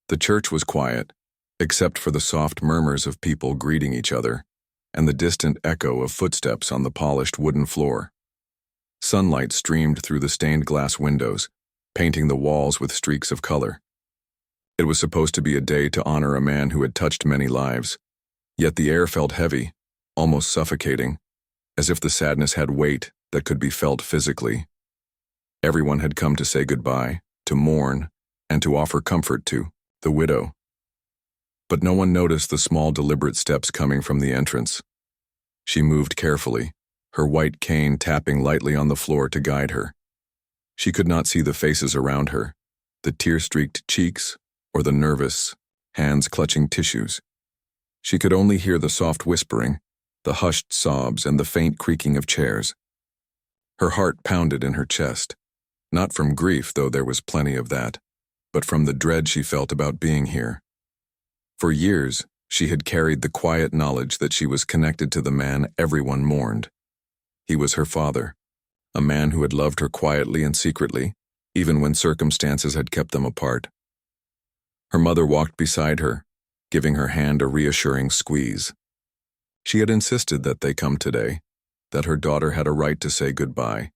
The church was quiet, except for the soft murmurs of people greeting each other and the distant echo of footsteps on the polished wooden floor. Sunlight streamed through the stained glass windows, painting the walls with streaks of color. It was supposed to be a day to honor a man who had touched many lives, yet the air felt heavy, almost suffocating, as if the sadness had weight that could be felt physically. Everyone had come to say goodbye, to mourn, and to offer comfort to the widow. But no one noticed the small, deliberate steps coming from the entrance. She moved carefully, her white cane tapping lightly on the floor to guide her. She could not see the faces around her, the tear-streaked cheeks, or the nervous, hands clutching tissues. She could only hear the soft whispering, the hushed sobs, and the faint creaking of chairs. Her heart pounded in her chest, not from grief, though there was plenty of that, but from the dread she felt about being here. For years, she had carried the quiet knowledge that she was connected to the man everyone mourned. He was her father, a man who had loved her quietly and secretly, even when circumstances had kept them apart. Her mother walked beside her, giving her hand a reassuring squeeze. She had insisted that they come today, that her daughter had a right to say goodbye,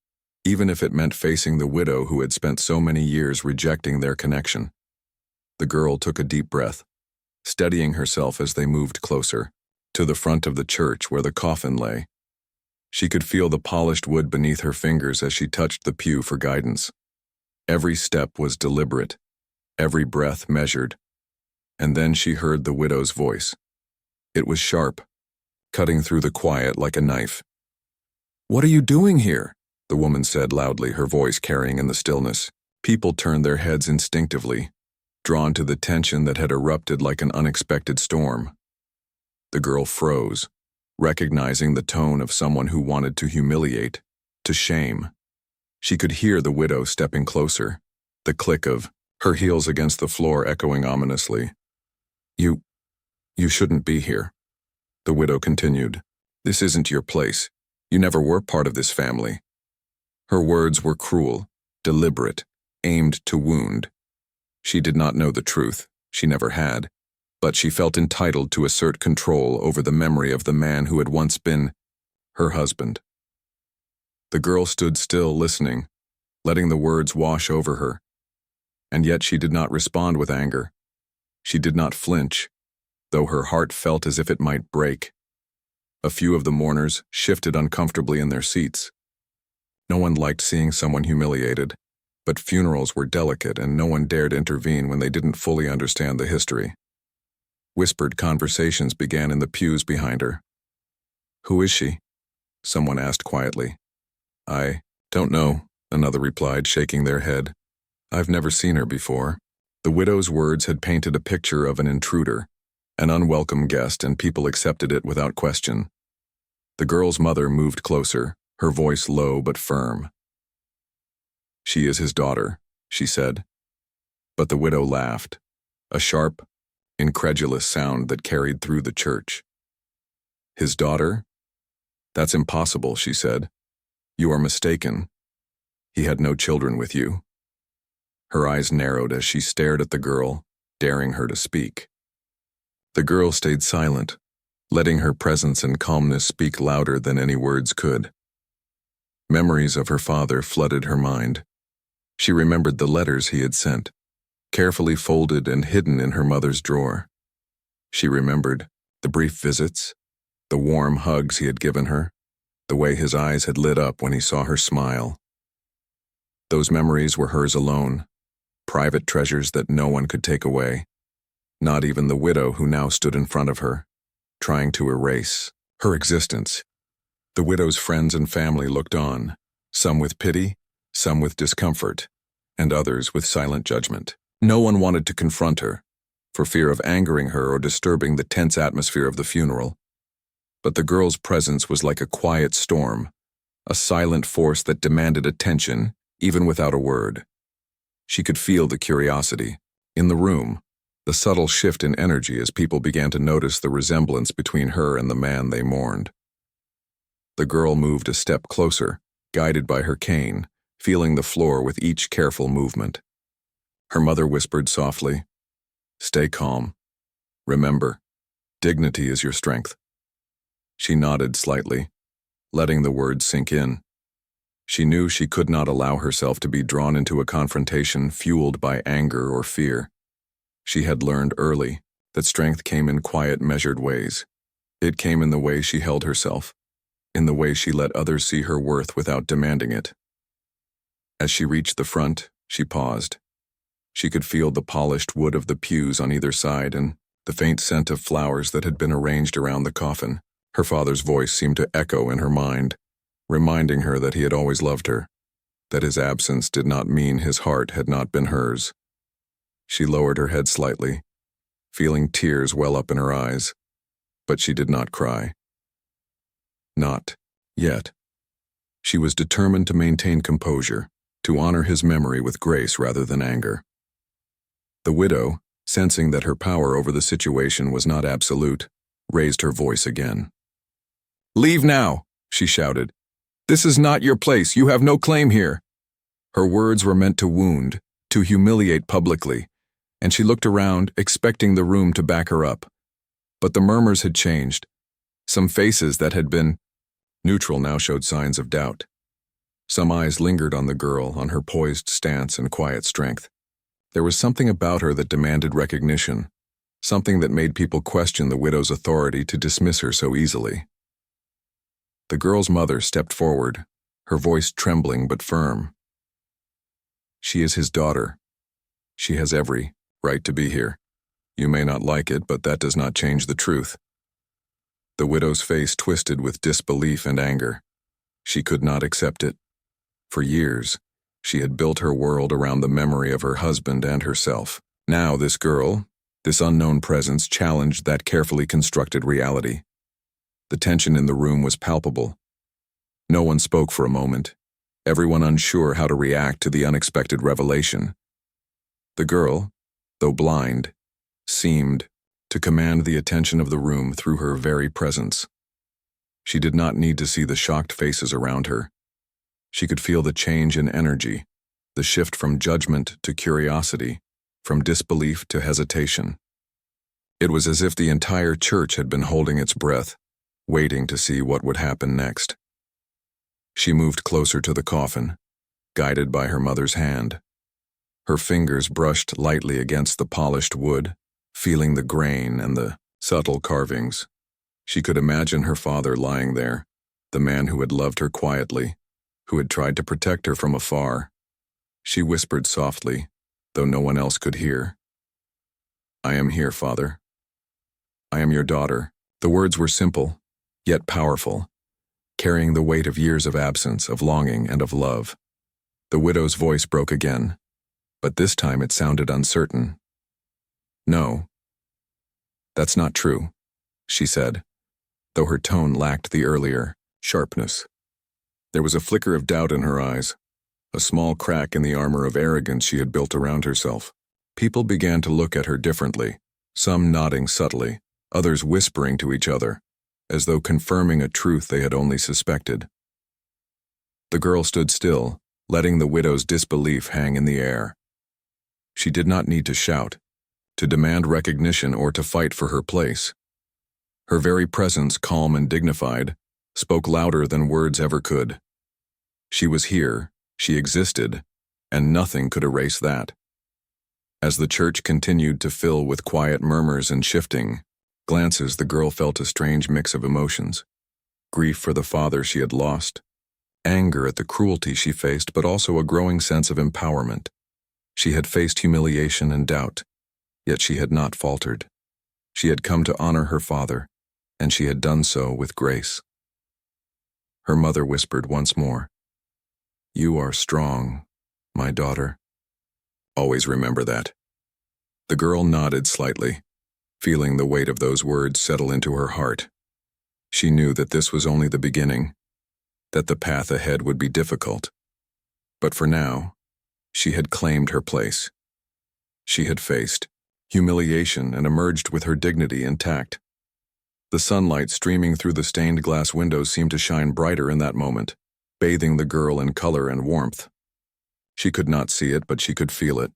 even if it meant facing the widow who had spent so many years rejecting their connection. The girl took a deep breath, steadying herself as they moved closer, to the front of the church where the coffin lay. She could feel the polished wood beneath her fingers as she touched the pew for guidance. Every step was deliberate, every breath measured. And then she heard the widow's voice. It was sharp, cutting through the quiet like a knife. "What are you doing here?" the woman said loudly, her voice carrying in the stillness. People turned their heads instinctively, drawn to the tension that had erupted like an unexpected storm. The girl froze, recognizing the tone of someone who wanted to humiliate, to shame. She could hear the widow stepping closer, the click of her heels against the floor echoing ominously. You shouldn't be here," the widow continued. "This isn't your place. You never were part of this family." Her words were cruel, deliberate, aimed to wound. She did not know the truth, she never had, but she felt entitled to assert control over the memory of the man who had once been her husband. The girl stood still, listening, letting the words wash over her. And yet she did not respond with anger. She did not flinch, though her heart felt as if it might break. A few of the mourners shifted uncomfortably in their seats. No one liked seeing someone humiliated, but funerals were delicate and no one dared intervene when they didn't fully understand the history. Whispered conversations began in the pews behind her. "Who is she?" someone asked quietly. "I don't know," another replied, shaking their head. "I've never seen her before." The widow's words had painted a picture of an intruder, an unwelcome guest, and people accepted it without question. The girl's mother moved closer, her voice low but firm. "She is his daughter," she said. But the widow laughed, a sharp, incredulous sound that carried through the church. "His daughter? That's impossible," she said. "You are mistaken. He had no children with you." Her eyes narrowed as she stared at the girl, daring her to speak. The girl stayed silent, letting her presence and calmness speak louder than any words could. Memories of her father flooded her mind. She remembered the letters he had sent, carefully folded and hidden in her mother's drawer. She remembered the brief visits, the warm hugs he had given her, the way his eyes had lit up when he saw her smile. Those memories were hers alone, private treasures that no one could take away, not even the widow who now stood in front of her, trying to erase her existence. The widow's friends and family looked on, some with pity, some with discomfort, and others with silent judgment. No one wanted to confront her, for fear of angering her or disturbing the tense atmosphere of the funeral. But the girl's presence was like a quiet storm, a silent force that demanded attention, even without a word. She could feel the curiosity, in the room, the subtle shift in energy as people began to notice the resemblance between her and the man they mourned. The girl moved a step closer, guided by her cane, feeling the floor with each careful movement. Her mother whispered softly, Stay calm. Remember, dignity is your strength." She nodded slightly, letting the words sink in. She knew she could not allow herself to be drawn into a confrontation fueled by anger or fear. She had learned early that strength came in quiet, measured ways. It came in the way she held herself, in the way she let others see her worth without demanding it. As she reached the front, she paused. She could feel the polished wood of the pews on either side and the faint scent of flowers that had been arranged around the coffin. Her father's voice seemed to echo in her mind, reminding her that he had always loved her, that his absence did not mean his heart had not been hers. She lowered her head slightly, feeling tears well up in her eyes, but she did not cry. Not yet. She was determined to maintain composure, to honor his memory with grace rather than anger. The widow, sensing that her power over the situation was not absolute, raised her voice again. "Leave now," she shouted. "This is not your place. You have no claim here." Her words were meant to wound, to humiliate publicly, and she looked around, expecting the room to back her up. But the murmurs had changed. Some faces that had been neutral now showed signs of doubt. Some eyes lingered on the girl, on her poised stance and quiet strength. There was something about her that demanded recognition, something that made people question the widow's authority to dismiss her so easily. The girl's mother stepped forward, her voice trembling but firm. "She is his daughter. She has every right to be here. You may not like it, but that does not change the truth." The widow's face twisted with disbelief and anger. She could not accept it. For years, she had built her world around the memory of her husband and herself. Now this girl, this unknown presence, challenged that carefully constructed reality. The tension in the room was palpable. No one spoke for a moment, everyone unsure how to react to the unexpected revelation. The girl, though blind, seemed to command the attention of the room through her very presence. She did not need to see the shocked faces around her. She could feel the change in energy, the shift from judgment to curiosity, from disbelief to hesitation. It was as if the entire church had been holding its breath, waiting to see what would happen next. She moved closer to the coffin, guided by her mother's hand. Her fingers brushed lightly against the polished wood, feeling the grain and the subtle carvings. She could imagine her father lying there, the man who had loved her quietly, who had tried to protect her from afar. She whispered softly, though no one else could hear. "I am here, Father. I am your daughter." The words were simple, yet powerful, carrying the weight of years of absence, of longing, and of love. The widow's voice broke again, but this time it sounded uncertain. "No, that's not true," she said, though her tone lacked the earlier sharpness. There was a flicker of doubt in her eyes, a small crack in the armor of arrogance she had built around herself. People began to look at her differently, some nodding subtly, others whispering to each other, as though confirming a truth they had only suspected. The girl stood still, letting the widow's disbelief hang in the air. She did not need to shout, to demand recognition, or to fight for her place. Her very presence, calm and dignified, spoke louder than words ever could. She was here, she existed, and nothing could erase that. As the church continued to fill with quiet murmurs and shifting glances, the girl felt a strange mix of emotions. Grief for the father she had lost, anger at the cruelty she faced, but also a growing sense of empowerment. She had faced humiliation and doubt, yet she had not faltered. She had come to honor her father, and she had done so with grace. Her mother whispered once more, "You are strong, my daughter. Always remember that." The girl nodded slightly, feeling the weight of those words settle into her heart. She knew that this was only the beginning, that the path ahead would be difficult. But for now, she had claimed her place. She had faced humiliation and emerged with her dignity intact. The sunlight streaming through the stained glass windows seemed to shine brighter in that moment, bathing the girl in color and warmth. She could not see it, but she could feel it.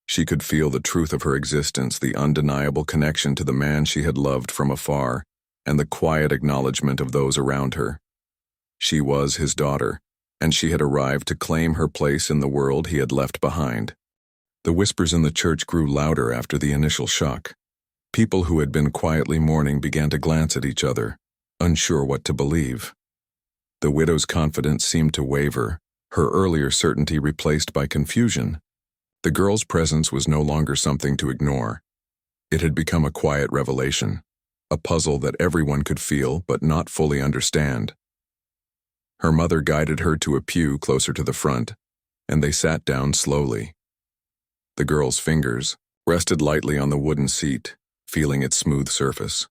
She could feel the truth of her existence, the undeniable connection to the man she had loved from afar, and the quiet acknowledgement of those around her. She was his daughter, and she had arrived to claim her place in the world he had left behind. The whispers in the church grew louder after the initial shock. People who had been quietly mourning began to glance at each other, unsure what to believe. The widow's confidence seemed to waver, her earlier certainty replaced by confusion. The girl's presence was no longer something to ignore. It had become a quiet revelation, a puzzle that everyone could feel but not fully understand. Her mother guided her to a pew closer to the front, and they sat down slowly. The girl's fingers rested lightly on the wooden seat, feeling its smooth surface,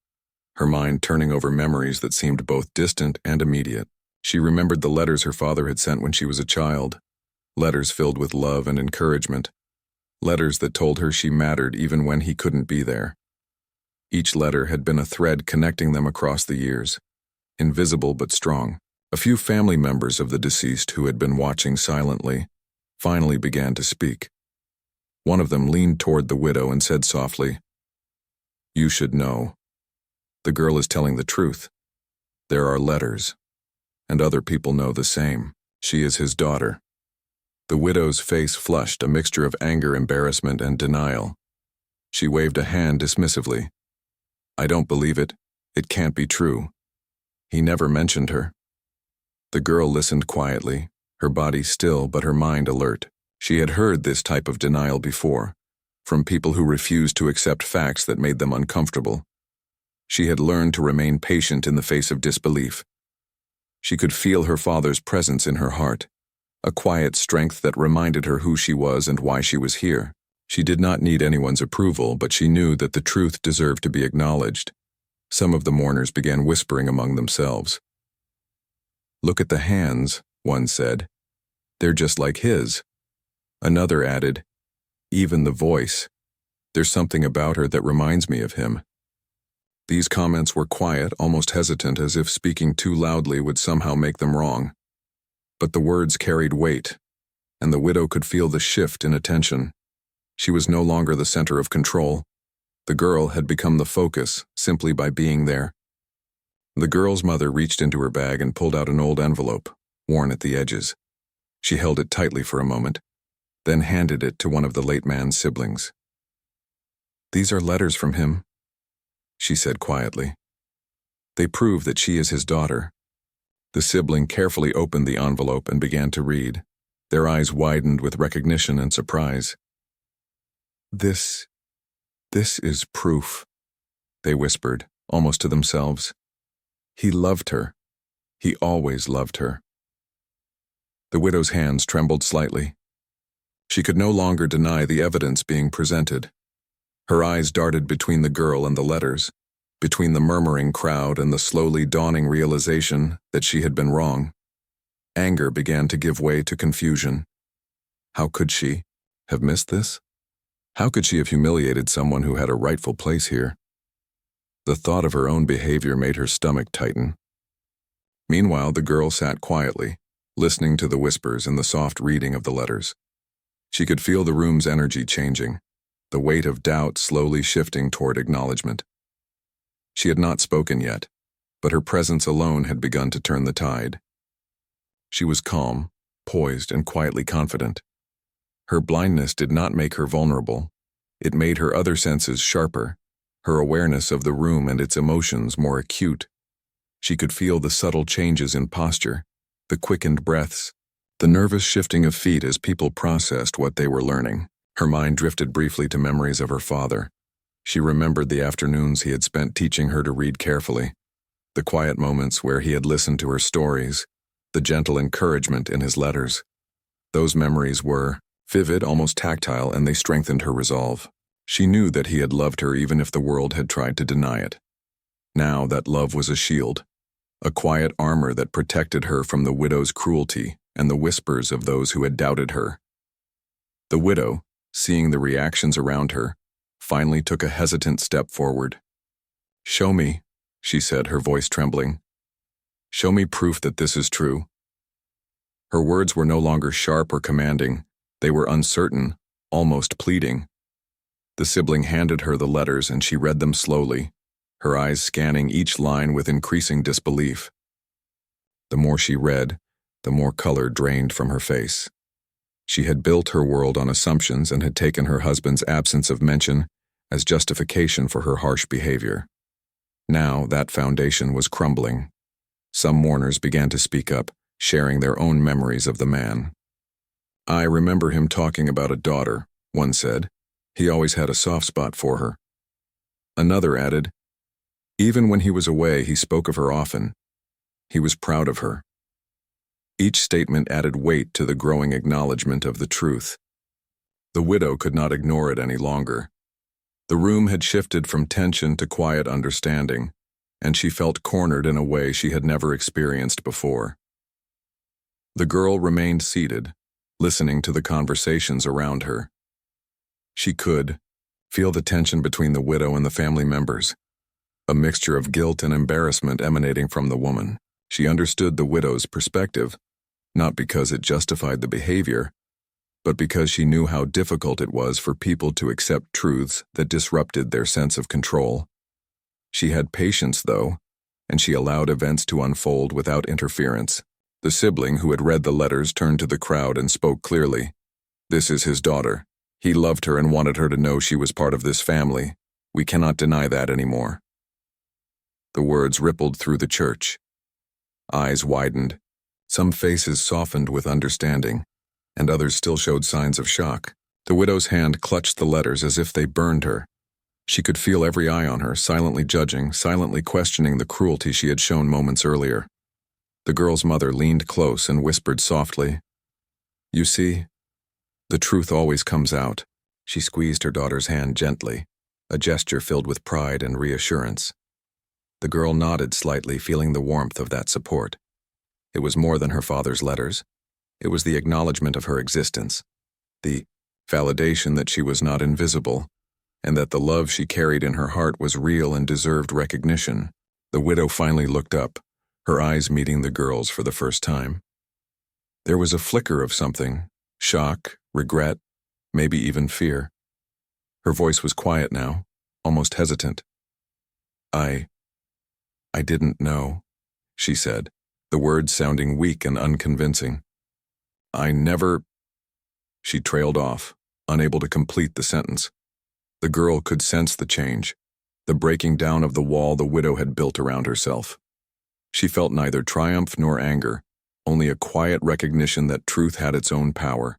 her mind turning over memories that seemed both distant and immediate. She remembered the letters her father had sent when she was a child, letters filled with love and encouragement, letters that told her she mattered even when he couldn't be there. Each letter had been a thread connecting them across the years, invisible but strong. A few family members of the deceased who had been watching silently finally began to speak. One of them leaned toward the widow and said softly, "You should know. The girl is telling the truth. There are letters, and other people know the same. She is his daughter." The widow's face flushed, a mixture of anger, embarrassment, and denial. She waved a hand dismissively. "I don't believe it. It can't be true. He never mentioned her." The girl listened quietly, her body still but her mind alert. She had heard this type of denial before, from people who refused to accept facts that made them uncomfortable. She had learned to remain patient in the face of disbelief. She could feel her father's presence in her heart, a quiet strength that reminded her who she was and why she was here. She did not need anyone's approval, but she knew that the truth deserved to be acknowledged. Some of the mourners began whispering among themselves. "Look at the hands," one said. "They're just like his." Another added, "Even the voice. There's something about her that reminds me of him." These comments were quiet, almost hesitant, as if speaking too loudly would somehow make them wrong. But the words carried weight, and the widow could feel the shift in attention. She was no longer the center of control. The girl had become the focus, simply by being there. The girl's mother reached into her bag and pulled out an old envelope, worn at the edges. She held it tightly for a moment, then handed it to one of the late man's siblings. "These are letters from him," she said quietly. "They prove that she is his daughter." The sibling carefully opened the envelope and began to read. Their eyes widened with recognition and surprise. This is proof," they whispered, almost to themselves. "He loved her. He always loved her." The widow's hands trembled slightly. She could no longer deny the evidence being presented. Her eyes darted between the girl and the letters, between the murmuring crowd and the slowly dawning realization that she had been wrong. Anger began to give way to confusion. How could she have missed this? How could she have humiliated someone who had a rightful place here? The thought of her own behavior made her stomach tighten. Meanwhile, the girl sat quietly, listening to the whispers and the soft reading of the letters. She could feel the room's energy changing, the weight of doubt slowly shifting toward acknowledgement. She had not spoken yet, but her presence alone had begun to turn the tide. She was calm, poised, and quietly confident. Her blindness did not make her vulnerable. It made her other senses sharper, her awareness of the room and its emotions more acute. She could feel the subtle changes in posture, the quickened breaths, the nervous shifting of feet as people processed what they were learning. Her mind drifted briefly to memories of her father. She remembered the afternoons he had spent teaching her to read carefully, the quiet moments where he had listened to her stories, the gentle encouragement in his letters. Those memories were vivid, almost tactile, and they strengthened her resolve. She knew that he had loved her even if the world had tried to deny it. Now that love was a shield, a quiet armor that protected her from the widow's cruelty and the whispers of those who had doubted her. The widow, seeing the reactions around her, finally took a hesitant step forward. "Show me," she said, her voice trembling. "Show me proof that this is true." Her words were no longer sharp or commanding. They were uncertain, almost pleading. The sibling handed her the letters and she read them slowly, her eyes scanning each line with increasing disbelief. The more she read, the more color drained from her face. She had built her world on assumptions and had taken her husband's absence of mention as justification for her harsh behavior. Now that foundation was crumbling. Some mourners began to speak up, sharing their own memories of the man. "I remember him talking about a daughter," one said. "He always had a soft spot for her." Another added, "Even when he was away, he spoke of her often. He was proud of her." Each statement added weight to the growing acknowledgement of the truth. The widow could not ignore it any longer. The room had shifted from tension to quiet understanding, and she felt cornered in a way she had never experienced before. The girl remained seated, listening to the conversations around her. She could feel the tension between the widow and the family members, a mixture of guilt and embarrassment emanating from the woman. She understood the widow's perspective, not because it justified the behavior, but because she knew how difficult it was for people to accept truths that disrupted their sense of control. She had patience, though, and she allowed events to unfold without interference. The sibling who had read the letters turned to the crowd and spoke clearly. "This is his daughter. He loved her and wanted her to know she was part of this family. We cannot deny that anymore." The words rippled through the church. Eyes widened. Some faces softened with understanding, and others still showed signs of shock. The widow's hand clutched the letters as if they burned her. She could feel every eye on her, silently judging, silently questioning the cruelty she had shown moments earlier. The girl's mother leaned close and whispered softly, "You see, the truth always comes out." She squeezed her daughter's hand gently, a gesture filled with pride and reassurance. The girl nodded slightly, feeling the warmth of that support. It was more than her father's letters. It was the acknowledgement of her existence, the validation that she was not invisible, and that the love she carried in her heart was real and deserved recognition. The widow finally looked up, her eyes meeting the girl's for the first time. There was a flicker of something, shock, regret, maybe even fear. Her voice was quiet now, almost hesitant. I didn't know," she said, the words sounding weak and unconvincing. "I never—" She trailed off, unable to complete the sentence. The girl could sense the change, the breaking down of the wall the widow had built around herself. She felt neither triumph nor anger, only a quiet recognition that truth had its own power.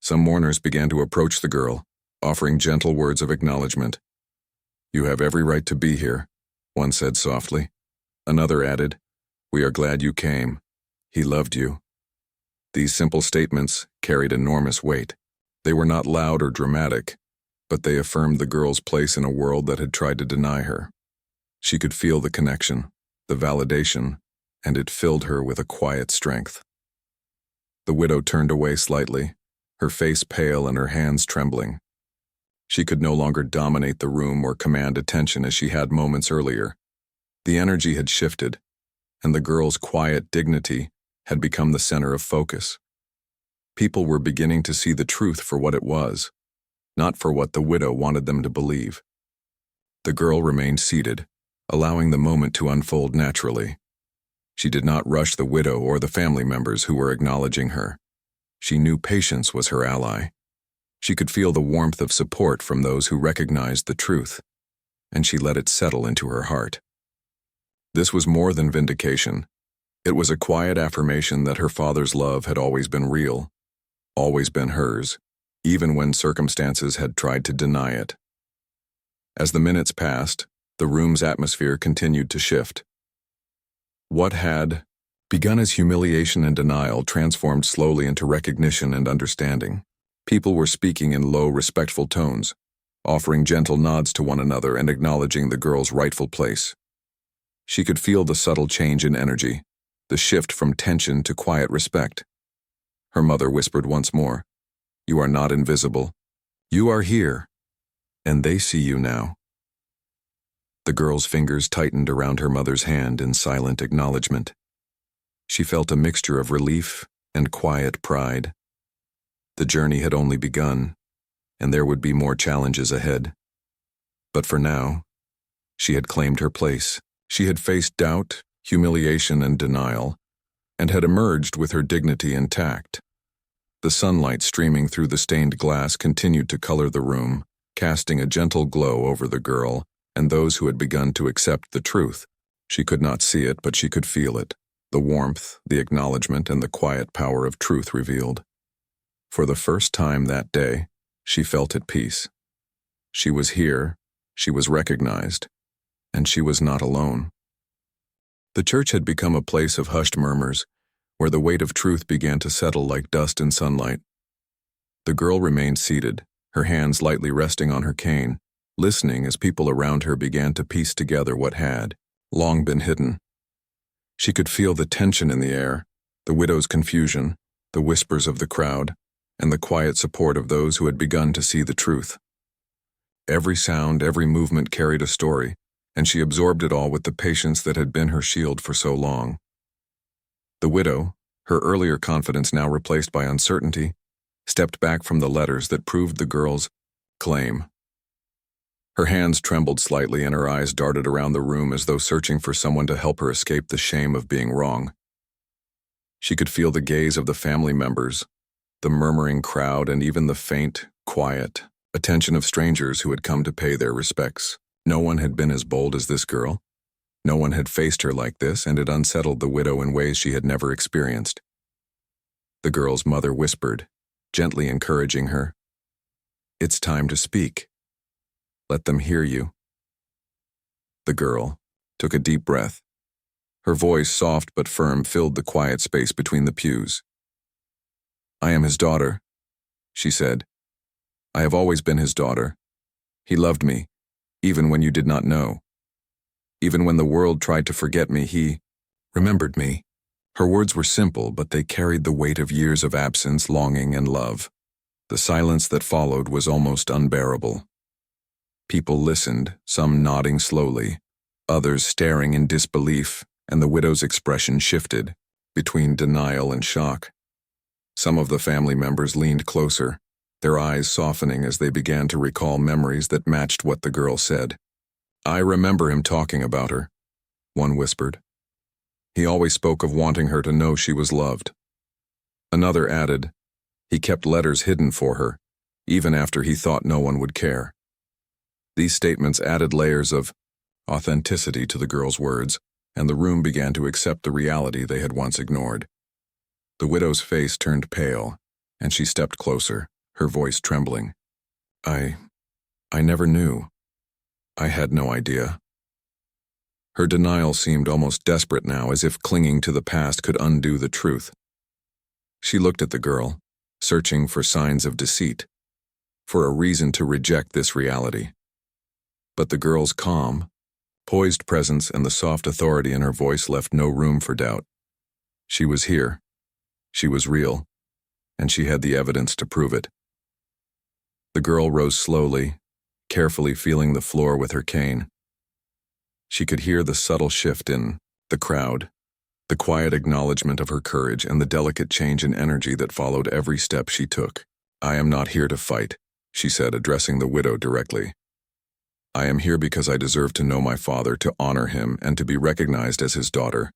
Some mourners began to approach the girl, offering gentle words of acknowledgement. "You have every right to be here," one said softly. Another added, "We are glad you came. He loved you." These simple statements carried enormous weight. They were not loud or dramatic, but they affirmed the girl's place in a world that had tried to deny her. She could feel the connection, the validation, and it filled her with a quiet strength. The widow turned away slightly, her face pale and her hands trembling. She could no longer dominate the room or command attention as she had moments earlier. The energy had shifted, and the girl's quiet dignity had become the center of focus. People were beginning to see the truth for what it was, not for what the widow wanted them to believe. The girl remained seated, allowing the moment to unfold naturally. She did not rush the widow or the family members who were acknowledging her. She knew patience was her ally. She could feel the warmth of support from those who recognized the truth, and she let it settle into her heart. This was more than vindication. It was a quiet affirmation that her father's love had always been real, always been hers, even when circumstances had tried to deny it. As the minutes passed, the room's atmosphere continued to shift. What had begun as humiliation and denial transformed slowly into recognition and understanding. People were speaking in low, respectful tones, offering gentle nods to one another and acknowledging the girl's rightful place. She could feel the subtle change in energy, the shift from tension to quiet respect. Her mother whispered once more, "You are not invisible. You are here, and they see you now." The girl's fingers tightened around her mother's hand in silent acknowledgement. She felt a mixture of relief and quiet pride. The journey had only begun, and there would be more challenges ahead. But for now, she had claimed her place. She had faced doubt, humiliation, and denial, and had emerged with her dignity intact. The sunlight streaming through the stained glass continued to color the room, casting a gentle glow over the girl and those who had begun to accept the truth. She could not see it, but she could feel it, the warmth, the acknowledgement, and the quiet power of truth revealed. For the first time that day, she felt at peace. She was here, she was recognized, and she was not alone. The church had become a place of hushed murmurs, where the weight of truth began to settle like dust in sunlight. The girl remained seated, her hands lightly resting on her cane, listening as people around her began to piece together what had long been hidden. She could feel the tension in the air, the widow's confusion, the whispers of the crowd, and the quiet support of those who had begun to see the truth. Every sound, every movement carried a story, and she absorbed it all with the patience that had been her shield for so long. The widow, her earlier confidence now replaced by uncertainty, stepped back from the letters that proved the girl's claim. Her hands trembled slightly and her eyes darted around the room as though searching for someone to help her escape the shame of being wrong. She could feel the gaze of the family members, the murmuring crowd, and even the faint, quiet attention of strangers who had come to pay their respects. No one had been as bold as this girl. No one had faced her like this, and it unsettled the widow in ways she had never experienced. The girl's mother whispered, gently encouraging her, "It's time to speak. Let them hear you." The girl took a deep breath. Her voice, soft but firm, filled the quiet space between the pews. "I am his daughter," she said. "I have always been his daughter. He loved me, even when you did not know. Even when the world tried to forget me, he remembered me." Her words were simple, but they carried the weight of years of absence, longing, and love. The silence that followed was almost unbearable. People listened, some nodding slowly, others staring in disbelief, and the widow's expression shifted between denial and shock. Some of the family members leaned closer, their eyes softening as they began to recall memories that matched what the girl said. "I remember him talking about her," one whispered. "He always spoke of wanting her to know she was loved." Another added, "He kept letters hidden for her, even after he thought no one would care." These statements added layers of authenticity to the girl's words, and the room began to accept the reality they had once ignored. The widow's face turned pale, and she stepped closer, her voice trembling. I never knew. I had no idea." Her denial seemed almost desperate now, as if clinging to the past could undo the truth. She looked at the girl, searching for signs of deceit, for a reason to reject this reality. But the girl's calm, poised presence and the soft authority in her voice left no room for doubt. She was here, she was real, and she had the evidence to prove it. The girl rose slowly, carefully feeling the floor with her cane. She could hear the subtle shift in the crowd, the quiet acknowledgement of her courage, and the delicate change in energy that followed every step she took. "I am not here to fight," she said, addressing the widow directly. "I am here because I deserve to know my father, to honor him, and to be recognized as his daughter.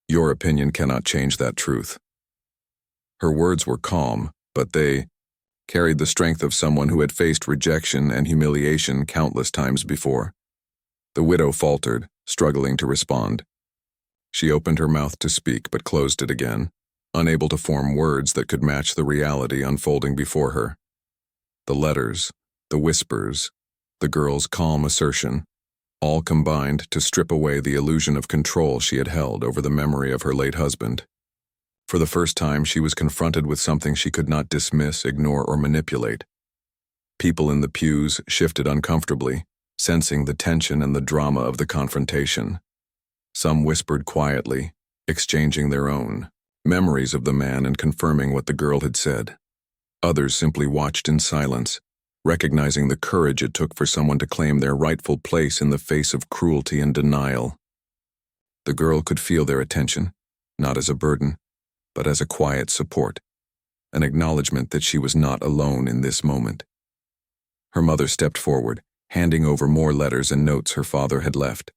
Your opinion cannot change that truth." Her words were calm, but they carried the strength of someone who had faced rejection and humiliation countless times before. The widow faltered, struggling to respond. She opened her mouth to speak, but closed it again, unable to form words that could match the reality unfolding before her. The letters, the whispers, the girl's calm assertion, all combined to strip away the illusion of control she had held over the memory of her late husband. For the first time, she was confronted with something she could not dismiss, ignore, or manipulate. People in the pews shifted uncomfortably, sensing the tension and the drama of the confrontation. Some whispered quietly, exchanging their own memories of the man and confirming what the girl had said. Others simply watched in silence, recognizing the courage it took for someone to claim their rightful place in the face of cruelty and denial. The girl could feel their attention, not as a burden, but as a quiet support, an acknowledgement that she was not alone in this moment. Her mother stepped forward, handing over more letters and notes her father had left.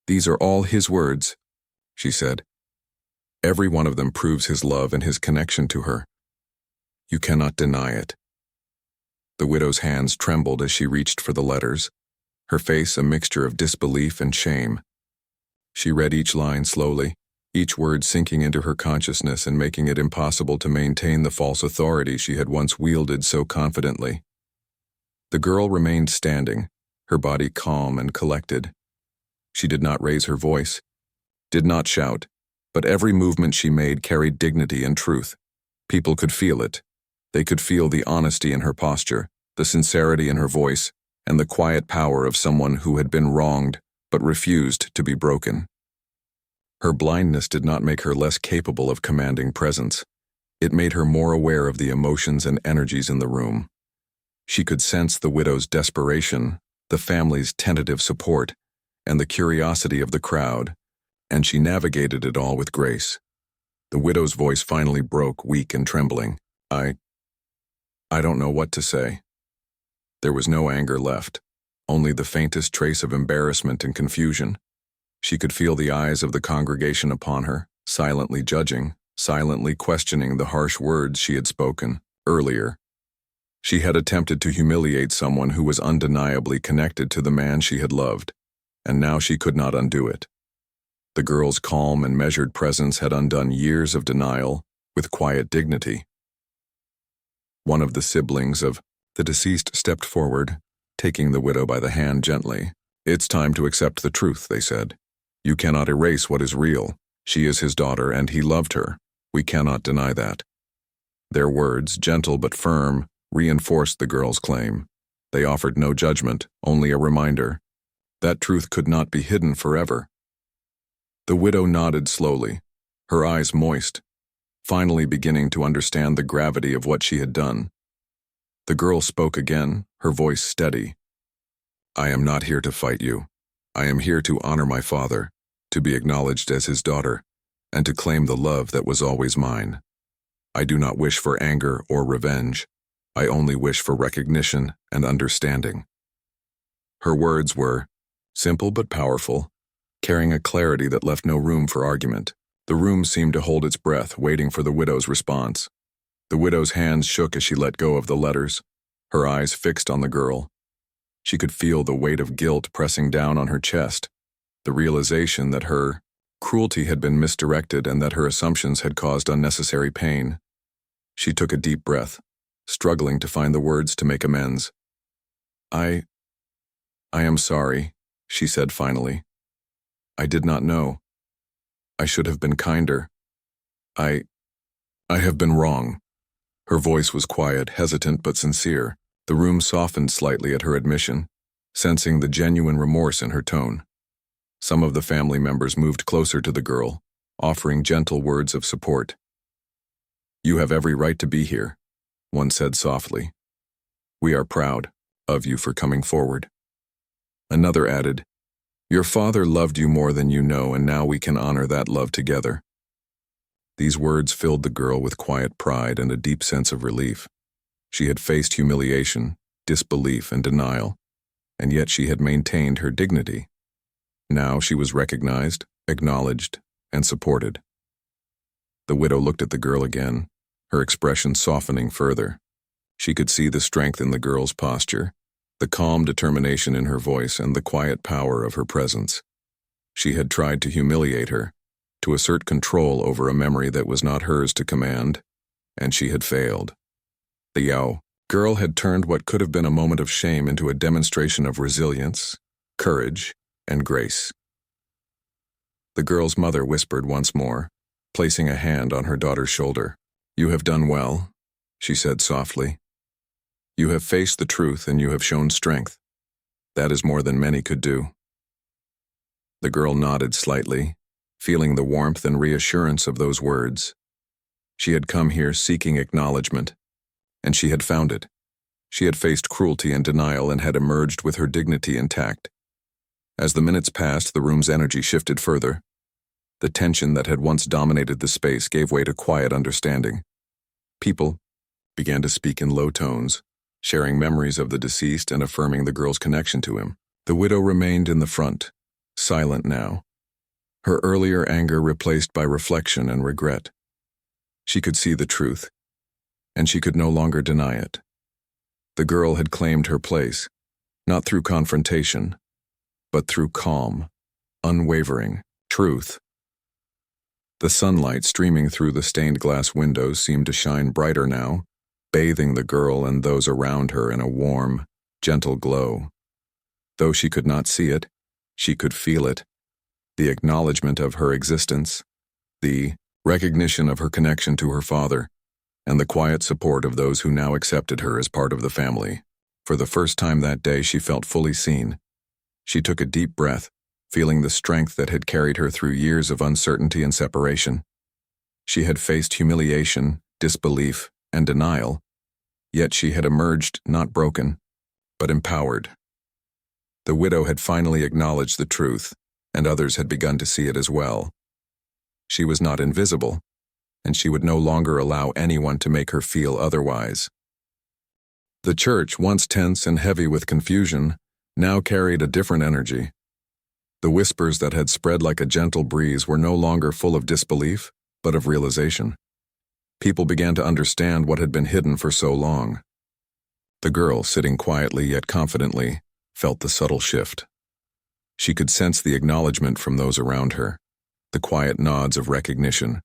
"These are all his words," she said. "Every one of them proves his love and his connection to her. You cannot deny it." The widow's hands trembled as she reached for the letters, her face a mixture of disbelief and shame. She read each line slowly, each word sinking into her consciousness and making it impossible to maintain the false authority she had once wielded so confidently. The girl remained standing, her body calm and collected. She did not raise her voice, did not shout, but every movement she made carried dignity and truth. People could feel it. They could feel the honesty in her posture, the sincerity in her voice, and the quiet power of someone who had been wronged but refused to be broken. Her blindness did not make her less capable of commanding presence. It made her more aware of the emotions and energies in the room. She could sense the widow's desperation, the family's tentative support, and the curiosity of the crowd, and she navigated it all with grace. The widow's voice finally broke, weak and trembling. I don't know what to say." There was no anger left, only the faintest trace of embarrassment and confusion. She could feel the eyes of the congregation upon her, silently judging, silently questioning the harsh words she had spoken earlier. She had attempted to humiliate someone who was undeniably connected to the man she had loved, and now she could not undo it. The girl's calm and measured presence had undone years of denial with quiet dignity. One of the siblings of the deceased stepped forward, taking the widow by the hand gently. "It's time to accept the truth," they said. "You cannot erase what is real. She is his daughter and he loved her. We cannot deny that." Their words, gentle but firm, reinforced the girl's claim. They offered no judgment, only a reminder. That truth could not be hidden forever. The widow nodded slowly, her eyes moist, finally beginning to understand the gravity of what she had done. The girl spoke again, her voice steady. "I am not here to fight you. I am here to honor my father, to be acknowledged as his daughter, and to claim the love that was always mine. I do not wish for anger or revenge. I only wish for recognition and understanding." Her words were simple but powerful, carrying a clarity that left no room for argument. The room seemed to hold its breath, waiting for the widow's response. The widow's hands shook as she let go of the letters, her eyes fixed on the girl. She could feel the weight of guilt pressing down on her chest, the realization that her cruelty had been misdirected and that her assumptions had caused unnecessary pain. She took a deep breath, struggling to find the words to make amends. I am sorry," she said finally. "I did not know. I should have been kinder. I have been wrong." Her voice was quiet, hesitant but sincere. The room softened slightly at her admission, sensing the genuine remorse in her tone. Some of the family members moved closer to the girl, offering gentle words of support. "You have every right to be here," one said softly. "We are proud of you for coming forward." Another added, "Your father loved you more than you know, and now we can honor that love together." These words filled the girl with quiet pride and a deep sense of relief. She had faced humiliation, disbelief, and denial, and yet she had maintained her dignity. Now she was recognized, acknowledged, and supported. The widow looked at the girl again, her expression softening further. She could see the strength in the girl's posture, the calm determination in her voice, and the quiet power of her presence. She had tried to humiliate her, to assert control over a memory that was not hers to command, and she had failed. The girl had turned what could have been a moment of shame into a demonstration of resilience, courage, and grace. The girl's mother whispered once more, placing a hand on her daughter's shoulder. "You have done well," she said softly. "You have faced the truth and you have shown strength. That is more than many could do." The girl nodded slightly, feeling the warmth and reassurance of those words. She had come here seeking acknowledgement, and she had found it. She had faced cruelty and denial and had emerged with her dignity intact. As the minutes passed, the room's energy shifted further. The tension that had once dominated the space gave way to quiet understanding. People began to speak in low tones, sharing memories of the deceased and affirming the girl's connection to him. The widow remained in the front, silent now, her earlier anger replaced by reflection and regret. She could see the truth, and she could no longer deny it. The girl had claimed her place, not through confrontation, but through calm, unwavering truth. The sunlight streaming through the stained glass windows seemed to shine brighter now, bathing the girl and those around her in a warm, gentle glow. Though she could not see it, she could feel it. The acknowledgement of her existence, the recognition of her connection to her father, and the quiet support of those who now accepted her as part of the family. For the first time that day, she felt fully seen. She took a deep breath, feeling the strength that had carried her through years of uncertainty and separation. She had faced humiliation, disbelief, and denial, yet she had emerged not broken, but empowered. The widow had finally acknowledged the truth, and others had begun to see it as well. She was not invisible, and she would no longer allow anyone to make her feel otherwise. The church, once tense and heavy with confusion, now carried a different energy. The whispers that had spread like a gentle breeze were no longer full of disbelief, but of realization. People began to understand what had been hidden for so long. The girl, sitting quietly yet confidently, felt the subtle shift. She could sense the acknowledgement from those around her, the quiet nods of recognition,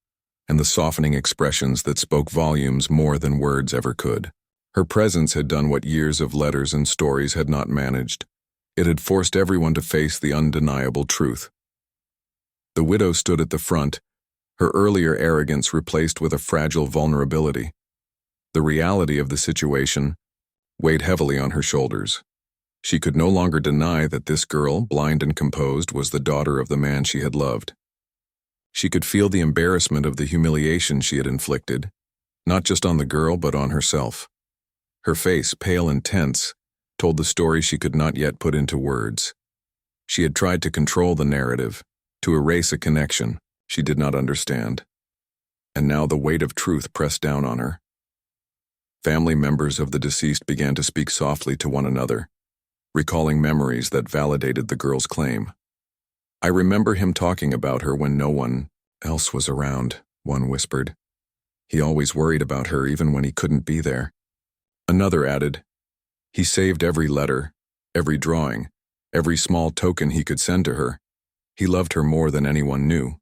and the softening expressions that spoke volumes more than words ever could. Her presence had done what years of letters and stories had not managed. It had forced everyone to face the undeniable truth. The widow stood at the front, her earlier arrogance replaced with a fragile vulnerability. The reality of the situation weighed heavily on her shoulders. She could no longer deny that this girl, blind and composed, was the daughter of the man she had loved. She could feel the embarrassment of the humiliation she had inflicted, not just on the girl but on herself. Her face, pale and tense, told the story she could not yet put into words. She had tried to control the narrative, to erase a connection she did not understand. And now the weight of truth pressed down on her. Family members of the deceased began to speak softly to one another, recalling memories that validated the girl's claim. "I remember him talking about her when no one else was around," one whispered. "He always worried about her even when he couldn't be there." Another added, "He saved every letter, every drawing, every small token he could send to her. He loved her more than anyone knew."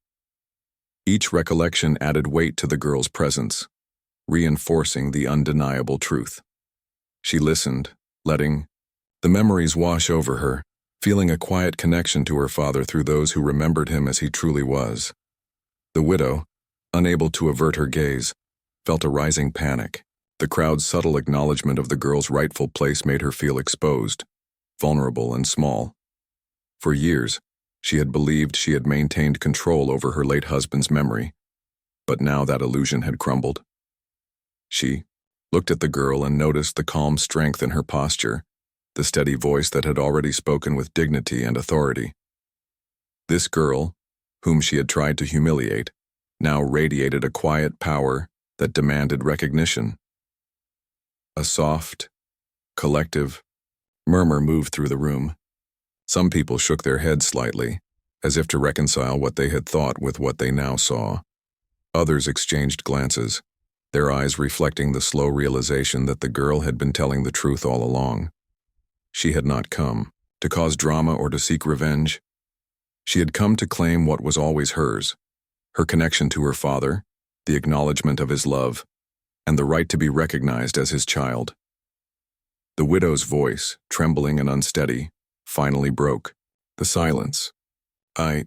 Each recollection added weight to the girl's presence, reinforcing the undeniable truth. She listened, letting the memories wash over her, feeling a quiet connection to her father through those who remembered him as he truly was. The widow, unable to avert her gaze, felt a rising panic. The crowd's subtle acknowledgement of the girl's rightful place made her feel exposed, vulnerable and small. For years, she had believed she had maintained control over her late husband's memory, but now that illusion had crumbled. She looked at the girl and noticed the calm strength in her posture, the steady voice that had already spoken with dignity and authority. This girl, whom she had tried to humiliate, now radiated a quiet power that demanded recognition. A soft, collective murmur moved through the room. Some people shook their heads slightly, as if to reconcile what they had thought with what they now saw. Others exchanged glances, their eyes reflecting the slow realization that the girl had been telling the truth all along. She had not come to cause drama or to seek revenge. She had come to claim what was always hers, her connection to her father, the acknowledgement of his love, and the right to be recognized as his child. The widow's voice, trembling and unsteady, finally broke the silence. I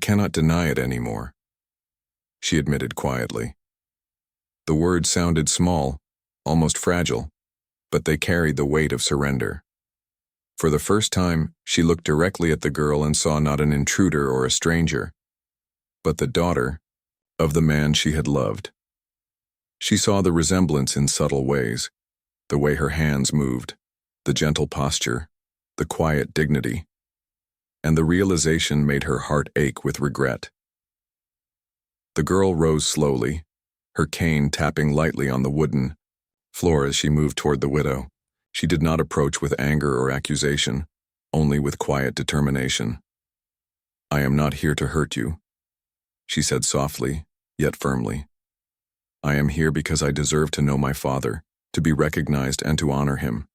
cannot deny it anymore," she admitted quietly. The words sounded small, almost fragile, but they carried the weight of surrender. For the first time, she looked directly at the girl and saw not an intruder or a stranger, but the daughter of the man she had loved. She saw the resemblance in subtle ways, the way her hands moved, the gentle posture, the quiet dignity, and the realization made her heart ache with regret. The girl rose slowly, her cane tapping lightly on the wooden floor as she moved toward the widow. She did not approach with anger or accusation, only with quiet determination. "I am not here to hurt you," she said softly, yet firmly. "I am here because I deserve to know my father, to be recognized and to honor him.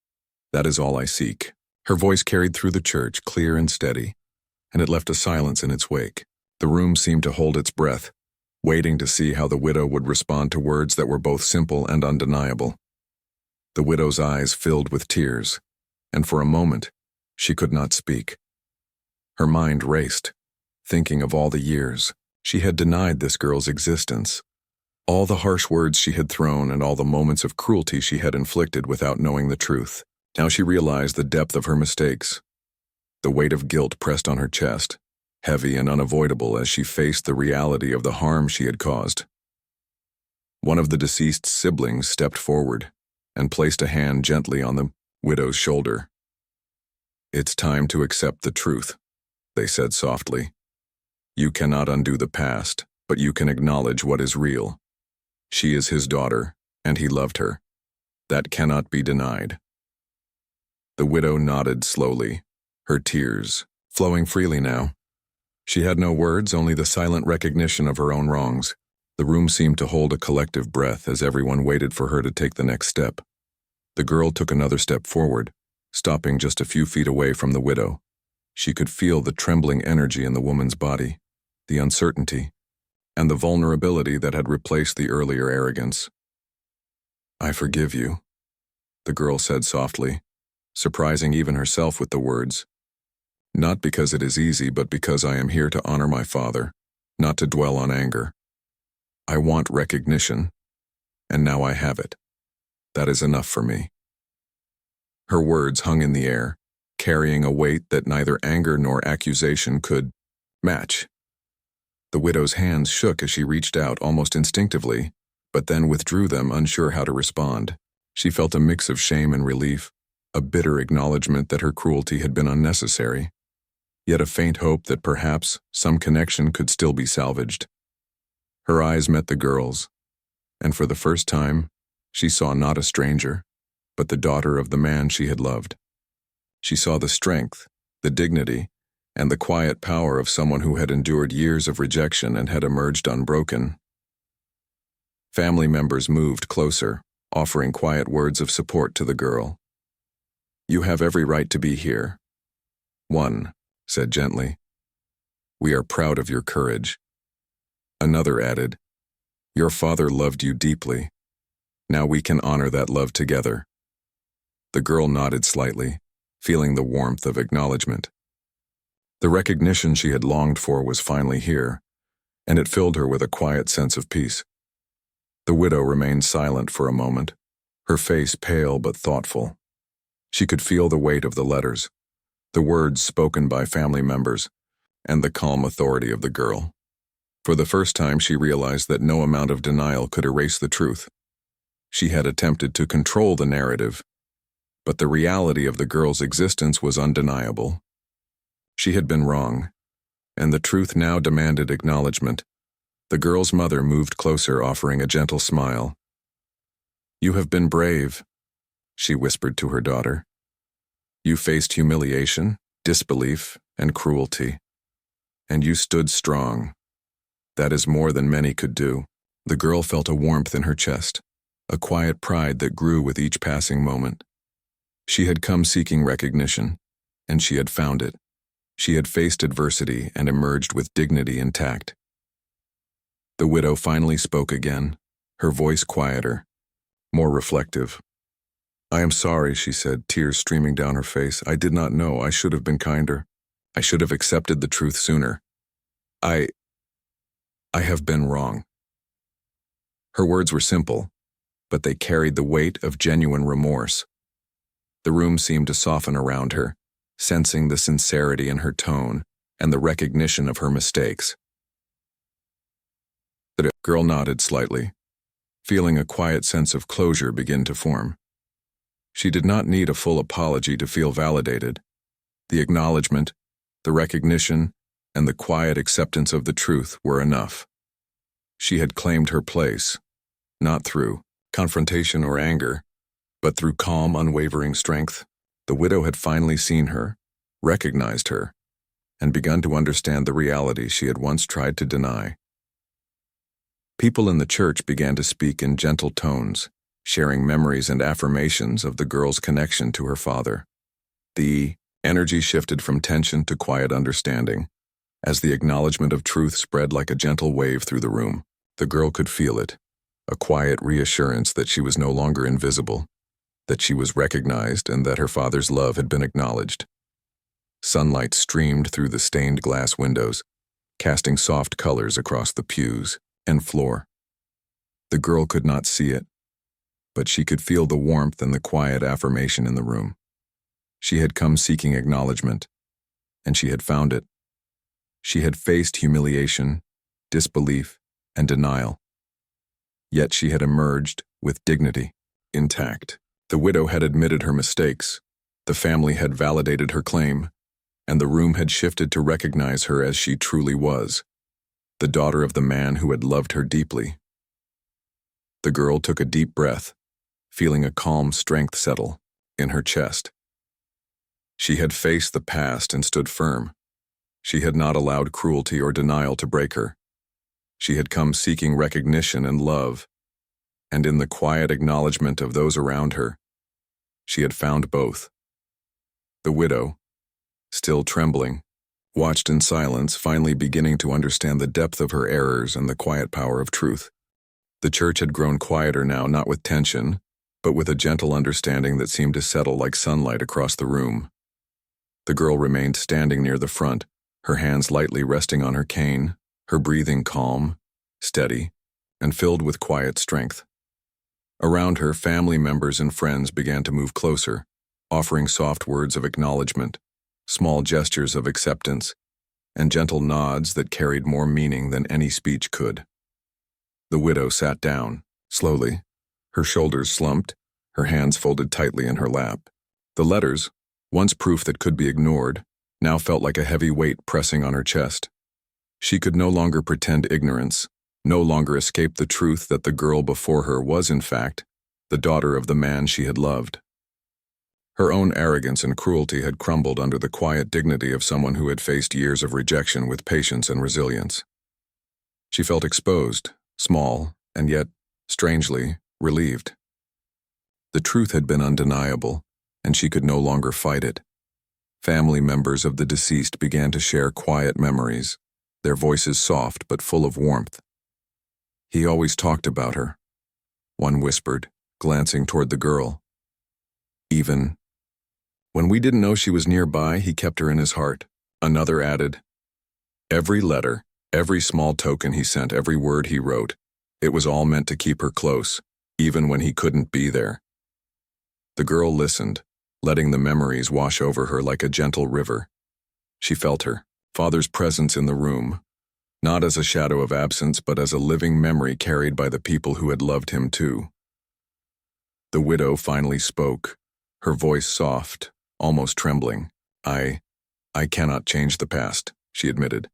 That is all I seek." Her voice carried through the church, clear and steady, and it left a silence in its wake. The room seemed to hold its breath, waiting to see how the widow would respond to words that were both simple and undeniable. The widow's eyes filled with tears, and for a moment, she could not speak. Her mind raced, thinking of all the years she had denied this girl's existence, all the harsh words she had thrown and all the moments of cruelty she had inflicted without knowing the truth. Now she realized the depth of her mistakes. The weight of guilt pressed on her chest, heavy and unavoidable as she faced the reality of the harm she had caused. One of the deceased's siblings stepped forward and placed a hand gently on the widow's shoulder. "It's time to accept the truth," they said softly. "You cannot undo the past, but you can acknowledge what is real. She is his daughter, and he loved her. That cannot be denied." The widow nodded slowly, her tears flowing freely now. She had no words, only the silent recognition of her own wrongs. The room seemed to hold a collective breath as everyone waited for her to take the next step. The girl took another step forward, stopping just a few feet away from the widow. She could feel the trembling energy in the woman's body, the uncertainty, and the vulnerability that had replaced the earlier arrogance. "I forgive you," the girl said softly, surprising even herself with the words. "Not because it is easy, but because I am here to honor my father, not to dwell on anger. I want recognition, and now I have it. That is enough for me." Her words hung in the air, carrying a weight that neither anger nor accusation could match. The widow's hands shook as she reached out almost instinctively, but then withdrew them, unsure how to respond. She felt a mix of shame and relief, a bitter acknowledgement that her cruelty had been unnecessary, yet a faint hope that perhaps some connection could still be salvaged. Her eyes met the girl's, and for the first time, she saw not a stranger, but the daughter of the man she had loved. She saw the strength, the dignity, and the quiet power of someone who had endured years of rejection and had emerged unbroken. Family members moved closer, offering quiet words of support to the girl. "You have every right to be here," one said gently. "We are proud of your courage." Another added, "Your father loved you deeply. Now we can honor that love together." The girl nodded slightly, feeling the warmth of acknowledgement. The recognition she had longed for was finally here, and it filled her with a quiet sense of peace. The widow remained silent for a moment, her face pale but thoughtful. She could feel the weight of the letters, the words spoken by family members, and the calm authority of the girl. For the first time, she realized that no amount of denial could erase the truth. She had attempted to control the narrative, but the reality of the girl's existence was undeniable. She had been wrong, and the truth now demanded acknowledgement. The girl's mother moved closer, offering a gentle smile. "You have been brave," she whispered to her daughter. "You faced humiliation, disbelief, and cruelty, and you stood strong. That is more than many could do." The girl felt a warmth in her chest, a quiet pride that grew with each passing moment. She had come seeking recognition, and she had found it. She had faced adversity and emerged with dignity intact. The widow finally spoke again, her voice quieter, more reflective. "I am sorry," she said, tears streaming down her face. "I did not know. I should have been kinder. I should have accepted the truth sooner. I have been wrong." Her words were simple, but they carried the weight of genuine remorse. The room seemed to soften around her, sensing the sincerity in her tone and the recognition of her mistakes. The girl nodded slightly, feeling a quiet sense of closure begin to form. She did not need a full apology to feel validated. The acknowledgement, the recognition, and the quiet acceptance of the truth were enough. She had claimed her place, not through confrontation, or anger, but through calm, unwavering strength. The widow had finally seen her, recognized her, and begun to understand the reality she had once tried to deny. People in the church began to speak in gentle tones, sharing memories and affirmations of the girl's connection to her father. The energy shifted from tension to quiet understanding, as the acknowledgement of truth spread like a gentle wave through the room. The girl could feel it, a quiet reassurance that she was no longer invisible, that she was recognized, and that her father's love had been acknowledged. Sunlight streamed through the stained glass windows, casting soft colors across the pews and floor. The girl could not see it, but she could feel the warmth and the quiet affirmation in the room. She had come seeking acknowledgement, and she had found it. She had faced humiliation, disbelief, and denial. Yet she had emerged with dignity, intact. The widow had admitted her mistakes, the family had validated her claim, and the room had shifted to recognize her as she truly was, the daughter of the man who had loved her deeply. The girl took a deep breath, feeling a calm strength settle in her chest. She had faced the past and stood firm. She had not allowed cruelty or denial to break her. She had come seeking recognition and love, and in the quiet acknowledgement of those around her, she had found both. The widow, still trembling, watched in silence, finally beginning to understand the depth of her errors and the quiet power of truth. The church had grown quieter now, not with tension, but with a gentle understanding that seemed to settle like sunlight across the room. The girl remained standing near the front, her hands lightly resting on her cane, her breathing calm, steady, and filled with quiet strength. Around her, family members and friends began to move closer, offering soft words of acknowledgement, small gestures of acceptance, and gentle nods that carried more meaning than any speech could. The widow sat down, slowly, her shoulders slumped, her hands folded tightly in her lap. The letters, once proof that could be ignored, now felt like a heavy weight pressing on her chest. She could no longer pretend ignorance, no longer escape the truth that the girl before her was, in fact, the daughter of the man she had loved. Her own arrogance and cruelty had crumbled under the quiet dignity of someone who had faced years of rejection with patience and resilience. She felt exposed, small, and yet, strangely, relieved. The truth had been undeniable, and she could no longer fight it. Family members of the deceased began to share quiet memories, their voices soft but full of warmth. "He always talked about her," one whispered, glancing toward the girl. "Even when we didn't know she was nearby, he kept her in his heart," another added. "Every letter, every small token he sent, every word he wrote, it was all meant to keep her close, even when he couldn't be there." The girl listened, letting the memories wash over her like a gentle river. She felt her father's presence in the room, not as a shadow of absence, but as a living memory carried by the people who had loved him too. The widow finally spoke, her voice soft, almost trembling. I cannot change the past," she admitted.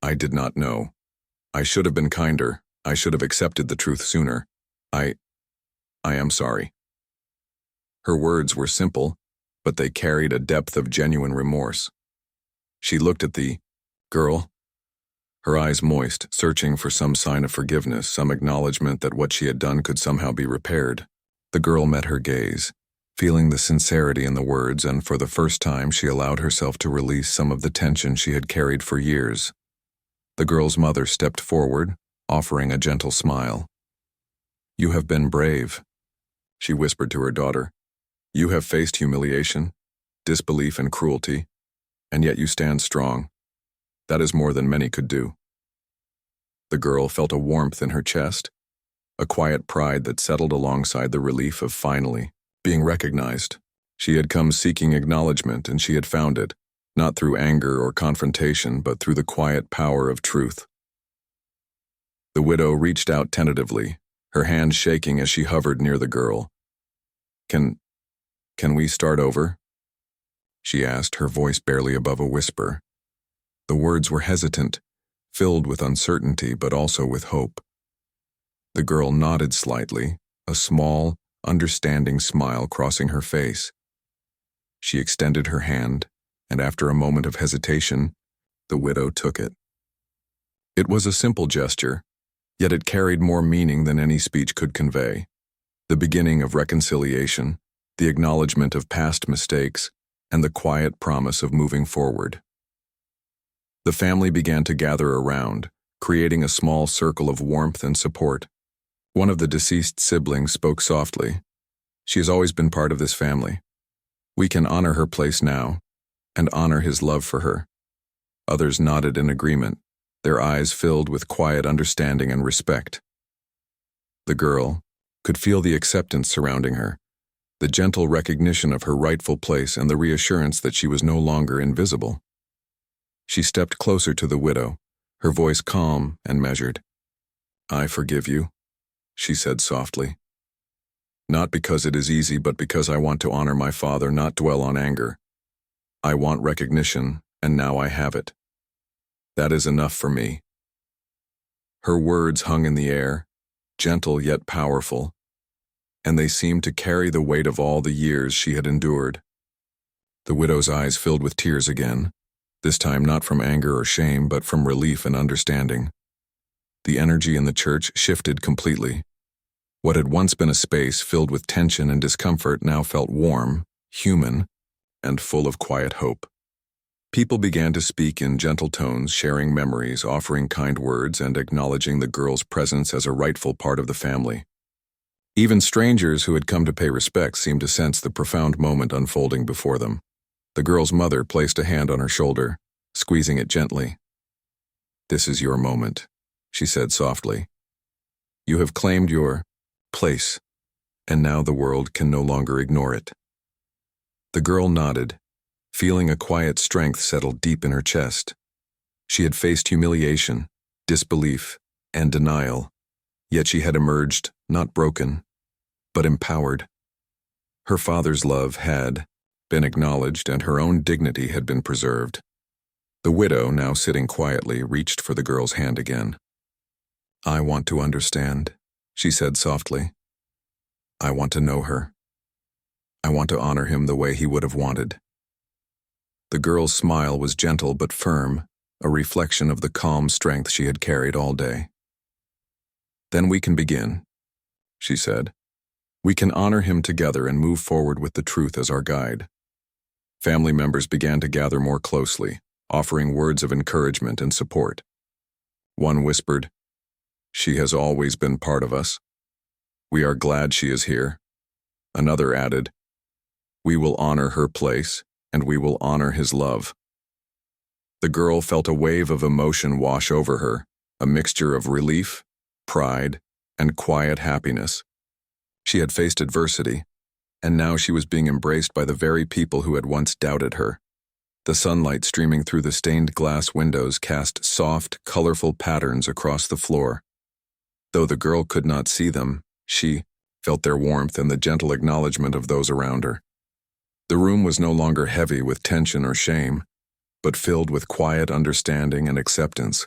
"I did not know. I should have been kinder. I should have accepted the truth sooner. I am sorry." Her words were simple, but they carried a depth of genuine remorse. She looked at the girl, her eyes moist, searching for some sign of forgiveness, some acknowledgement that what she had done could somehow be repaired. The girl met her gaze, feeling the sincerity in the words, and for the first time she allowed herself to release some of the tension she had carried for years. The girl's mother stepped forward, offering a gentle smile. "You have been brave," she whispered to her daughter. "You have faced humiliation, disbelief, and cruelty, and yet you stand strong. That is more than many could do." The girl felt a warmth in her chest, a quiet pride that settled alongside the relief of finally being recognized. She had come seeking acknowledgement, and she had found it, not through anger or confrontation, but through the quiet power of truth. The widow reached out tentatively, her hand shaking as she hovered near the girl. Can we start over?" she asked, her voice barely above a whisper. The words were hesitant, filled with uncertainty but also with hope. The girl nodded slightly, a small, understanding smile crossing her face. She extended her hand, and after a moment of hesitation, the widow took it. It was a simple gesture, yet it carried more meaning than any speech could convey. The beginning of reconciliation, the acknowledgement of past mistakes, and the quiet promise of moving forward. The family began to gather around, creating a small circle of warmth and support. One of the deceased siblings spoke softly. "She has always been part of this family. We can honor her place now, and honor his love for her." Others nodded in agreement, their eyes filled with quiet understanding and respect. The girl could feel the acceptance surrounding her, the gentle recognition of her rightful place and the reassurance that she was no longer invisible. She stepped closer to the widow, her voice calm and measured. "I forgive you," she said softly. "Not because it is easy, but because I want to honor my father, not dwell on anger. I want recognition, and now I have it. That is enough for me." Her words hung in the air, gentle yet powerful, and they seemed to carry the weight of all the years she had endured. The widow's eyes filled with tears again, this time not from anger or shame, but from relief and understanding. The energy in the church shifted completely. What had once been a space filled with tension and discomfort now felt warm, human, and full of quiet hope. People began to speak in gentle tones, sharing memories, offering kind words, and acknowledging the girl's presence as a rightful part of the family. Even strangers who had come to pay respects seemed to sense the profound moment unfolding before them. The girl's mother placed a hand on her shoulder, squeezing it gently. "This is your moment," she said softly. "You have claimed your place, and now the world can no longer ignore it." The girl nodded, feeling a quiet strength settle deep in her chest. She had faced humiliation, disbelief, and denial, yet she had emerged not broken, but empowered. Her father's love had been acknowledged, and her own dignity had been preserved. The widow, now sitting quietly, reached for the girl's hand again. "I want to understand," she said softly. "I want to know her. I want to honor him the way he would have wanted." The girl's smile was gentle but firm, a reflection of the calm strength she had carried all day. "Then we can begin," she said. "We can honor him together and move forward with the truth as our guide." Family members began to gather more closely, offering words of encouragement and support. One whispered, "She has always been part of us. We are glad she is here." Another added, "We will honor her place, and we will honor his love." The girl felt a wave of emotion wash over her, a mixture of relief, pride, and quiet happiness. She had faced adversity, and now she was being embraced by the very people who had once doubted her. The sunlight streaming through the stained glass windows cast soft, colorful patterns across the floor. Though the girl could not see them, she felt their warmth and the gentle acknowledgement of those around her. The room was no longer heavy with tension or shame, but filled with quiet understanding and acceptance.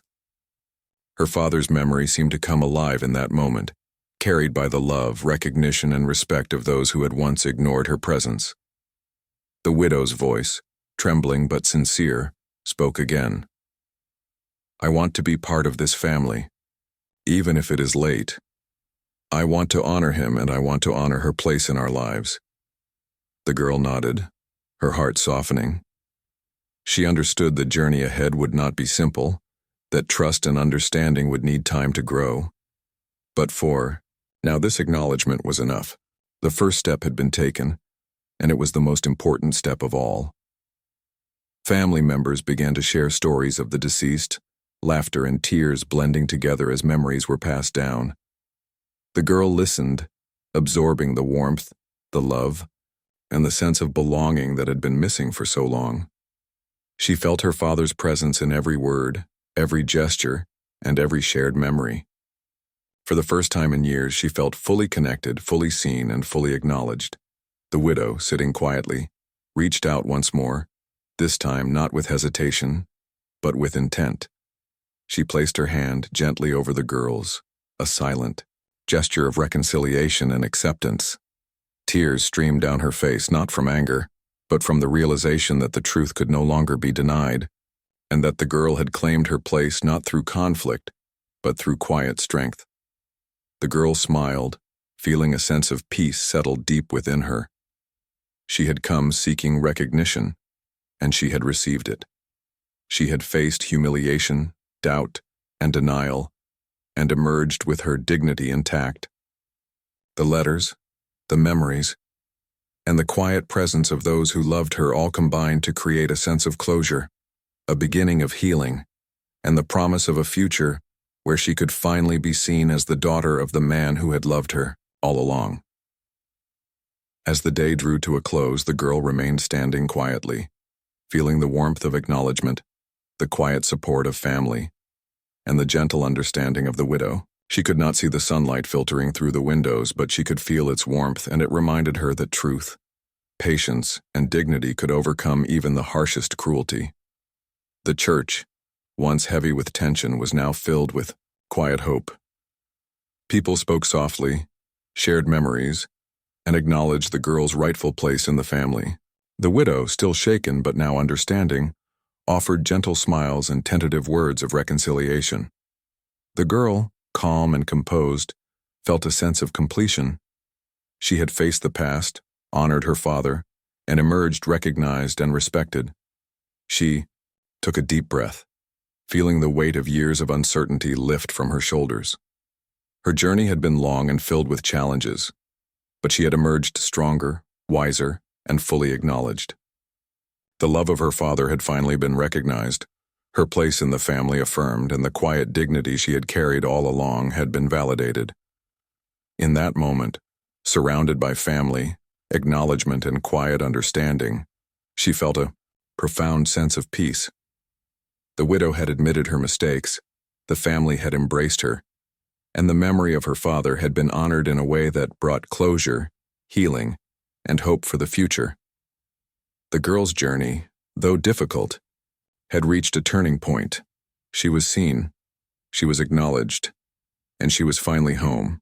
Her father's memory seemed to come alive in that moment, carried by the love, recognition, and respect of those who had once ignored her presence. The widow's voice, trembling but sincere, spoke again. "I want to be part of this family, even if it is late. I want to honor him, and I want to honor her place in our lives." The girl nodded, her heart softening. She understood the journey ahead would not be simple, that trust and understanding would need time to grow. But now this acknowledgement was enough. The first step had been taken, and it was the most important step of all. Family members began to share stories of the deceased, laughter and tears blending together as memories were passed down. The girl listened, absorbing the warmth, the love, and the sense of belonging that had been missing for so long. She felt her father's presence in every word, every gesture, and every shared memory. For the first time in years, she felt fully connected, fully seen, and fully acknowledged. The widow, sitting quietly, reached out once more, this time not with hesitation, but with intent. She placed her hand gently over the girl's, a silent, gesture of reconciliation and acceptance. Tears streamed down her face, not from anger, but from the realization that the truth could no longer be denied, and that the girl had claimed her place not through conflict, but through quiet strength. The girl smiled, feeling a sense of peace settle deep within her. She had come seeking recognition, and she had received it. She had faced humiliation, doubt, and denial, and emerged with her dignity intact. The letters, the memories, and the quiet presence of those who loved her all combined to create a sense of closure, a beginning of healing, and the promise of a future where she could finally be seen as the daughter of the man who had loved her all along. As the day drew to a close, the girl remained standing quietly, feeling the warmth of acknowledgement, the quiet support of family, and the gentle understanding of the widow. She could not see the sunlight filtering through the windows, but she could feel its warmth, and it reminded her that truth, patience, and dignity could overcome even the harshest cruelty. The church, once heavy with tension, was now filled with quiet hope. People spoke softly, shared memories, and acknowledged the girl's rightful place in the family. The widow, still shaken but now understanding, offered gentle smiles and tentative words of reconciliation. The girl, calm and composed, felt a sense of completion. She had faced the past, honored her father, and emerged recognized and respected. She took a deep breath, feeling the weight of years of uncertainty lift from her shoulders. Her journey had been long and filled with challenges, but she had emerged stronger, wiser, and fully acknowledged. The love of her father had finally been recognized, her place in the family affirmed, and the quiet dignity she had carried all along had been validated. In that moment, surrounded by family, acknowledgement, and quiet understanding, she felt a profound sense of peace. The widow had admitted her mistakes, the family had embraced her, and the memory of her father had been honored in a way that brought closure, healing, and hope for the future. The girl's journey, though difficult, had reached a turning point. She was seen, she was acknowledged, and she was finally home.